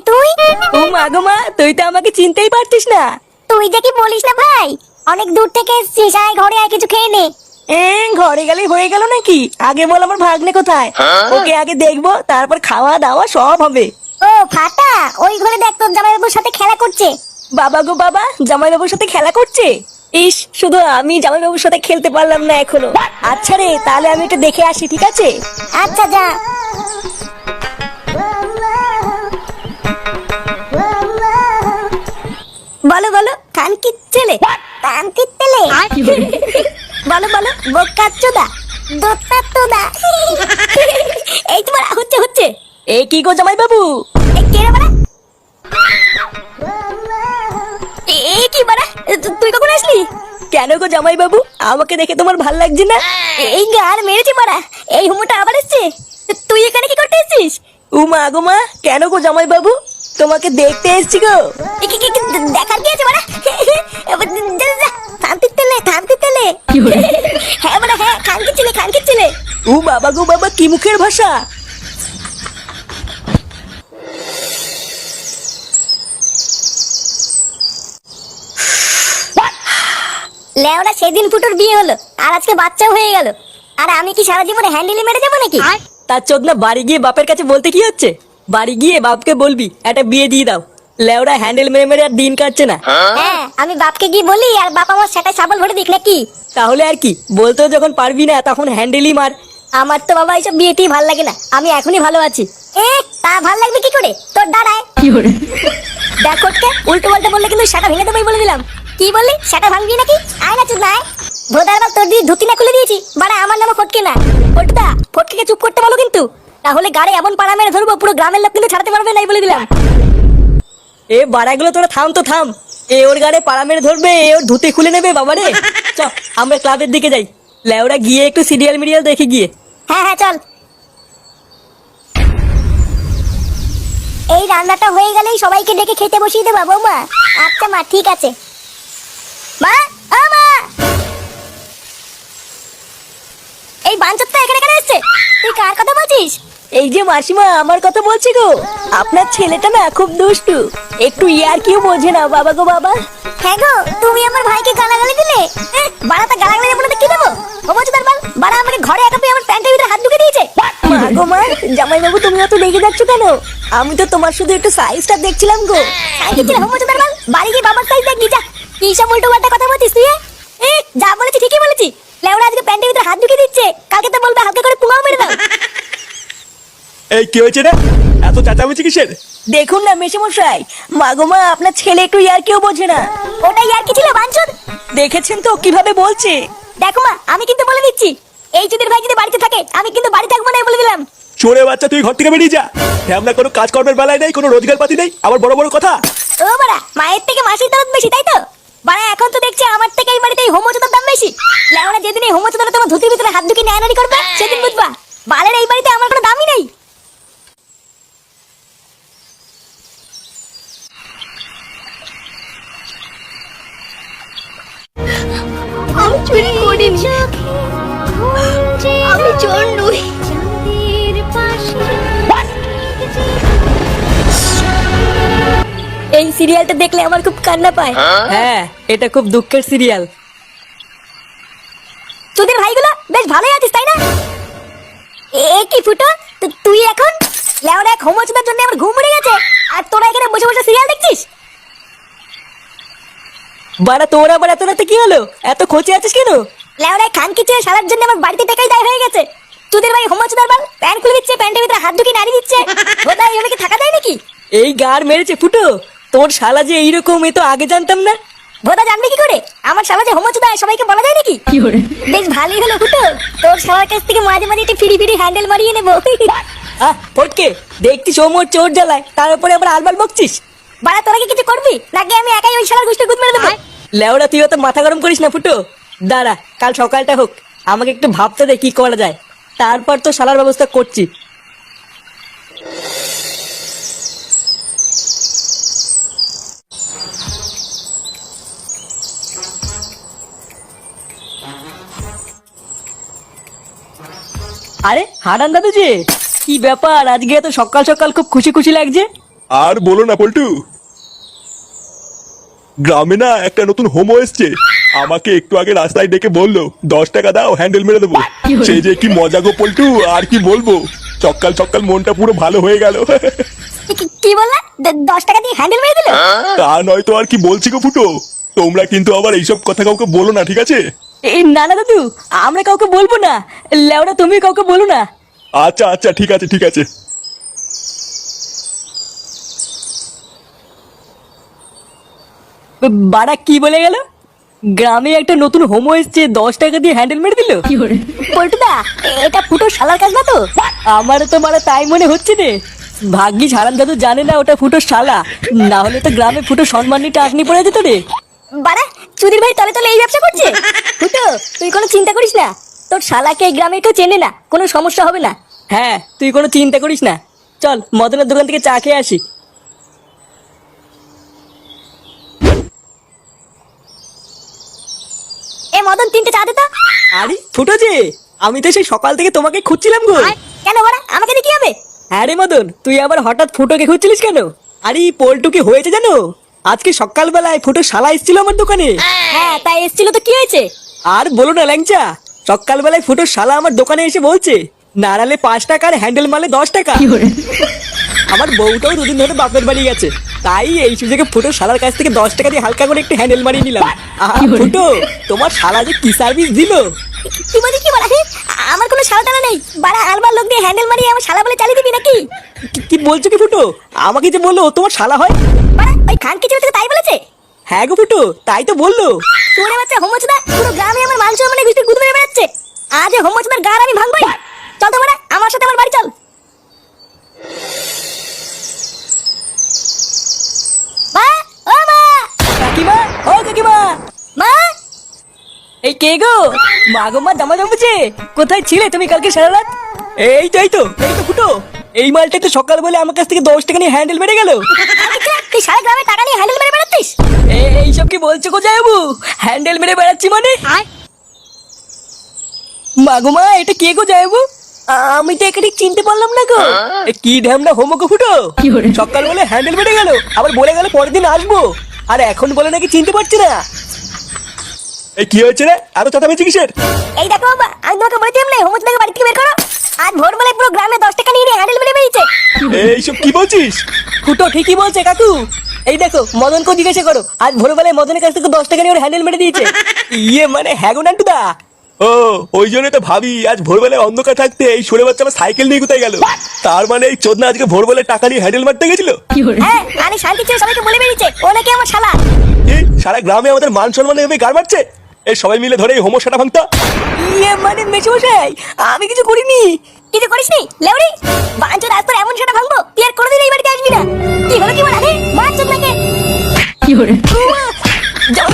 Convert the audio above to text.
তুই? ও মা গো মা, তুই তো আমাকে চিনতেই পারছিস না। তুই যে কি বলিস না ভাই, অনেক দূর থেকে এসেছিস, আয় ঘরে আয় কিছু খেয়ে নে। ঘরে গেলেই হয়ে গেল নাকি? আগে বল আমার ভাগ্নে কোথায়, ওকে আগে দেখবো, তারপর খাওয়া দাওয়া সব হবে। ও ফাটা, ওই ঘরে দেখ তোর জামাইবাবুর সাথে খেলা করছে। বাবা গো বাবা, জামাইবাবুর সাথে খেলা করছে? ইস, শুধু আমি জামাইবাবুর সাথে খেলতে পারলাম না এখনো। আচ্ছা রে, তাহলে আমি একটু দেখে আসি, ঠিক আছে? আচ্ছা যা। বলো বলো কানকির ছেলে, কানকির ছেলে বলো বলো বোকাচোদা, দোতাচোদা। এই তোমার হচ্ছে হচ্ছে। এ কি গো জামাইবাবু? এ কে রে বাড়া? এ কি বাড়া, তুই কখন আসলি? কেন গো জামাইবাবু, আমাকে দেখে তোমার ভাল লাগছে না? এই গার মেরেছি বাড়া, এই হুমোটা আবার এসছে। তুই এখানে কি করতে এসেছিস? ও মা গো মা, কেন গো জামাইবাবু? তোমাকে দেখতে এসেছি গো। দেখার কি আছে বাড়া? থামতে তেলে থামতে তেলে। হ্যাঁ বাড়া হ্যাঁ, খানকির ছেলে খানকির ছেলে। ও বাবা গো বাবা, কি মুখের ভাষা! লেওরা সেদিন ফুটোর বিয়ে হলো, আর আজকে বাচ্চাও হয়ে গেল, আর আমি কি সারা জীবনে হ্যান্ডেলে মেরে যাবো নাকি? তার চোদ না, বাড়ি গিয়ে বাপের কাছে বলতে কি হচ্ছে? বাড়ি গিয়ে বাপকে বলবি একটা বিয়ে দিয়ে দাও। লেওরা হ্যান্ডেল মেরে মেরে আর দিন কাটছে না। হ্যাঁ, আমি বাপকে গিয়ে বলি, আর বাপ আমার সেটাই সাবল ভরে দিক নাকি? তাহলে আর কি, বলতেও যখন পারবি না তখন হ্যান্ডেলই মার। আমার তো বাবা এইসব বিয়েতেই ভাল লাগে না, আমি এখনই ভালো আছি। তা ভাল লাগবে কি করে? তোর দাঁড়ায় দেখ কোটকে, উল্টো পাল্টা বললে কিন্তু সেটা ভেঙে দেবই বলে দিলাম। কি বললি, সেটা ভাঙবি নাকি? আয় না চুদ নাই। ভোদার বাল, তোর দিয়ে ধুতি না খুলে দিয়েছি বাড়া, আমার নামও ফটকে না। ফটদা, ফটকে চুপ করতে বলো কিন্তু, তাহলে গাড়ি এমন পাড়া মেরে ধরবো পুরো গ্রামের লোক কিন্তু ছাড়াতে পারবে না, বলে দিলাম। এ বাড়াগুলো তোরা থাম তো থাম। এ ওর গাড়ে পাড়া মেরে ধরবে, এ ওর ধুতে খুলে নেবে বাবারে। চ, আমরা ক্লাবের দিকে যাই। লেওরা গিয়ে একটু সিরিয়াল মিরিয়াল দেখে গিয়ে। হ্যাঁ হ্যাঁ চল। এই রান্নাটা হয়ে গেলেই সবাইকে ডেকে খেতে বসিয়ে দেবা বৌমা? আচ্ছা মা, ঠিক আছে। মা, ও মা, এই বাঞ্চতটা এখানে কেন এসেছে? তুই কার কথা বলছিস? এই যে মাসিমা, আমার কথা বলছি গো। আপনার ছেলেটা না খুব দুষ্টু, একটু ইয়ার কিউ বোঝে না বাবা গো বাবা। হ্যাঁ গো, তুমি আমার ভাইকে গালাগালি দিলে। বাড়াটা গালাগালি বলে কি দেবো? সমঝদার বাল, বাড়া আমাকে ঘরে একা পেয়ে আমার প্যান্টের ভিতরে হাত ঢুকে দিয়েছে। মা গো মা, জামাইবাবু তুমি অত রেগে যাচ্ছ কেন? আমি তো তোমার শুধু একটু সাইজটা দেখছিলাম গো। কি ছিল সমঝদার বাল, বাড়ি গিয়ে বাবার সাইজ দেখবি যা। কি সব উল্টো পাল্টা কথা বলছিস তুই? যা বলেছি ঠিকই বলেছি। লেওড়া আজকে প্যান্টের ভিতরে হাত ঢুকে দিচ্ছে, কালকে তো বলবে হালকা করে পুঙাও মেরে দাও। এই কি হয়েছে রে, এত চেঁচামেচি কিসের? দেখুন না মেশামশাই, মা গো মা, আপনার ছেলে একটু ইয়ার কিউ বোঝে না। ওটা ইয়ার কি ছিল বাঞ্চদ? দেখেছেন তো কিভাবে বলছে। দেখো মা, আমি কিন্তু বলে দিচ্ছি, এই চুদির ভাই যদি বাড়িতে থাকে আমি কিন্তু বাড়ি থাকবো না, বলে দিলাম। চোরে বাচ্চা, তুই ঘর থেকে বেরিয়ে যা। আমরা কোনো কাজ কর্মের বেলায় নেই, কোনো রোজগার পাতি নেই, আবার বড় বড় কথা। ও বাড়া, মায়ের থেকে মাসির দরদ বেশি, তাই তো? বাড়া এখন তো দেখছি আমার থেকে এই বাড়িতে হোমোচোদার দাম বেশি। লেওড়া যেদিন এই হোমোচোদারা তোমার ধুতির ভিতরে হাত ঢুকিয়ে নেয়ানারি করবে সেদিন বুঝবা বালের এই বাড়িতে আমার কোনো দামই নেই। আমি চুরি করিনি, আমি চোর নই। এই সিরিয়ালটা দেখলে আমার খুব কান্না পায়। হ্যাঁ, এটা খুব দুঃখের সিরিয়াল। চুদির ভাইগুলো বেশ ভালোই আছিস তাই না? এ কি ফুটো, তুই এখন? লেওড়া এক হোমোচোদার জন্য আমার ঘুম উড়ে গেছে, আর তোরা এখানে বসে বসে সিরিয়াল দেখছিস? বাড়া তোর আবার এত রাতে কি হলো? এত খোঁচে আছিস কেন? লেওড়া খানকি ছেলে সারার জন্য আমার বাড়িতে টাকাই দায় হয়ে গেছে। চুদির ভাই হোমোচোদার বাল প্যান্ট খুলে দিচ্ছে, প্যান্টের ভিতরে হাত ঢুকিয়ে নাড়ি দিচ্ছে। ওটা এইভাবে কি থাকা যায় নাকি? এই গার মেরেছে ফুটো, তোর শালা যে এইরকম, এ তো আগে জানতাম না। ভোদা জানবে কি করে? আমার শালা যে হোমোচোদা সবাইকে বলা যায় নাকি? বেশ ভালোই হলো ফুটো, তোর শালার কাছ থেকে মাঝে মাঝে একটু ফিরি ফিরি হ্যান্ডেল মারিয়ে নেবো। ফটকে, দেখছি সোমর চোর জ্বালায়, তার উপরে আবার আলবাল বকছিস। বাড়া তোরা কি কিছু করবি নাকি আমি একাই ওই শালার গোষ্ঠী গুদ মেরে দেবো? লেওড়া তুই অত মাথা গরম করিস না ফুটো। দাঁড়া, কাল সকালটা হোক, আমাকে একটু ভাবতে দে কি করা যায়, তারপর তো শালার ব্যবস্থা করছি। আরে হারান দাদু যে, কি ব্যাপার আজকে এত সকাল সকাল খুব খুশি খুশি লাগছে? আর বলো না পল্টু, গ্রামে না একটা নতুন হোমো এসছে। আমাকে একটু আগে রাস্তায় ডেকে বললো 10 টাকা দাও, হ্যান্ডেল মেরে দেবো। সে যে কি মজা গো পল্টু, আর কি বলবো। সকাল সকাল মনটা পুরো ভালো হয়ে গেল। কি বললা? 10 টাকা দিয়ে হ্যান্ডেল মেরে দিল? তা নয় তো আর কি বলছি গো ফুটো। তোমরা কিন্তু আবার এইসব কথা কাউকে বলো না, ঠিক আছে? এই না না দাদু, আমরা কাউকে বলবো না। লেওরা তুমি কাউকে বলো না। আচ্ছা আচ্ছা, ঠিক আছে ঠিক আছে। বাড়া কি বলে গেল? গ্রামে একটা নতুন হোমো এসছে, 10 টাকা দিয়ে হ্যান্ডেল মেরে দিল। পল্টুদা, এটা ফুটোর শালার কাজ না তো? আমারও তো মারা তাই মনে হচ্ছে রে। ভাগ্যিস হারান দাদু জানে না ওটা ফুটোর শালা, না হলে তো গ্রামে ফুটো সম্মান নিয়ে টাকনি পড়ে যেত রে। বাড়া, চুদির ভাই তলে তলে এই ব্যবসা করছে। ফুটো, তুই কোনো চিন্তা করিস না, তোর শালাকে এই গ্রামে কেউ চেনে না, কোনো সমস্যা হবে না। হ্যাঁ, তুই কোনো চিন্তা করিস না। চল মদনের দোকান থেকে চা খেয়ে আসি। এ মদন, 3টে চা দে তো। আরে ফুটো যে, আমি তো সেই সকাল থেকে তোমাকে খুঁজছিলাম গো। কেন বাড়া, আমাকে দিয়ে কি হবে? হ্যাঁ রে মদন, তুই আবার হঠাৎ ফুটোকে খুঁজছিলিস কেন? আরে পল্টু কি হয়েছে জানো? আজকে সকালবেলায় ফুটো শালা এসেছিল আমার দোকানে। হ্যাঁ, তাই এসেছিল তো কি হয়েছে? আর বলো না ল্যাংচা, সকালবেলায় ফুটো শালা আমার দোকানে এসে বলছে নাড়ালে 5 টাকার হ্যান্ডেল মারলে 10 টাকা। আমার বউটাও দুদিন ধরে বাপের বাড়ি গেছে, তাই এই সুযোগে ফুটো শালার কাছ থেকে 10 টাকা দিয়ে হালকা করে একটু হ্যান্ডেল মারিয়ে নিলাম। ফুটো, তোমার শালা যে কি সার্ভিস দিল! কি বলি কি বলা? আমার কোনো শালা টালা নেই বাড়া, আলবার লোক দিয়ে হ্যান্ডেল মারিয়ে আমার শালা বলে চালিয়ে দিবি নাকি? কি বলছো কি ফুটো? আমাকে যে বললো ও তোমার শালা হয়। বাড়া, ওই খান কিছু থেকে তাই বলেছে? হ্যাঁ গো ফুটো, তাই তো বললো। তোরে বাচ্চা হোমচদা, পুরো গ্রামে আমার মাংস মানে গুষ্টি গুদ মেরে বেড়াচ্ছে। আজ হোমচদার গার আমি ভাঙবই। চল তো বাড়া, আমার সাথে আমার বাড়ি চল। মা, ও মা, কাকিমা, ও কাকিমা। মা। এই কে গো? মা গো মা, জামা জমেছে। কোথায় ছিলে তুমি কালকে সারা রাত? এই তো ফুটো, এই মালটা তো সকাল বলে আমার কাছ থেকে 10 টাকা নিয়ে হ্যান্ডেল মেরে গেল। তুই সারা গ্রামে টাকা নিয়ে হ্যান্ডেল মেরে বেড়াচ্ছিস? এইসব কি বলছো কোথায় যাবো? হ্যান্ডেল মেরে বেড়াচ্ছি মানে? মা গো মা, এটা কে গো যাবো? আমি তো একে ঠিক চিনতে পারলাম না গো। কি ঢ্যামনা হোমো গো ফুটো, সকাল বলে হ্যান্ডেল মেরে গেল, আবার বলে গেল পরের দিন আসবো, আর এখন বলে নাকি চিনতে পারছি না। এই কি হয়েছে রে, এত চেঁচামেচি কিসের? এই দেখো বাবা, আমি তোমাকে বলেছিলাম না হোমচদাকে বাড়ি থেকে বের করো। আজ ভোরবেলায় পুরো গ্রামে 10 টাকা নিয়ে হ্যান্ডেল মেরে বেরিয়েছে। এইসব কি বলছিস? ফুটো ঠিকই বলছে কাকু। এই দেখো, মদনকে জিজ্ঞাসা করো, আজ ভোরবেলায় মদনের কাছ থেকে 10 টাকা নিয়ে ওর হ্যান্ডেল মেরে দিয়েছে। ইয়ে মানে হ্যাঁ গো নান্টুদা। ও, ওই জন্যই তো ভাবি আজ ভোরবেলায় অন্ধকার থাকতে এই সরে বাচ্চা আমার সাইকেল নিয়ে কোথায় গেল। তার মানে এই চোদনা আজকে ভোরবেলায় টাকা নিয়ে হ্যান্ডেল মারতে গেছিল। হ্যাঁ, আমি শান্তি ছেড়ে সবাইকে বলে বেরিয়েছে ও নাকি আমার শালা। কি সারা গ্রামে আমাদের মান সম্মান এভাবে গার মারছে? এই সবাই মিলে ধরে এই হোমো সাটা ভাঙতা। ইয়ে মানে মেশমশাই, আমি কিছু করিনি। কিছু করিসনি লেউড়ি? বাঞ্চোদ, আজ তোর এমন সেটা ভাঙবো তুই আর কোনোদিন এই বাড়িতে আসবি না। কি হলো কি বলা? মার চোদ নাকি? যাও।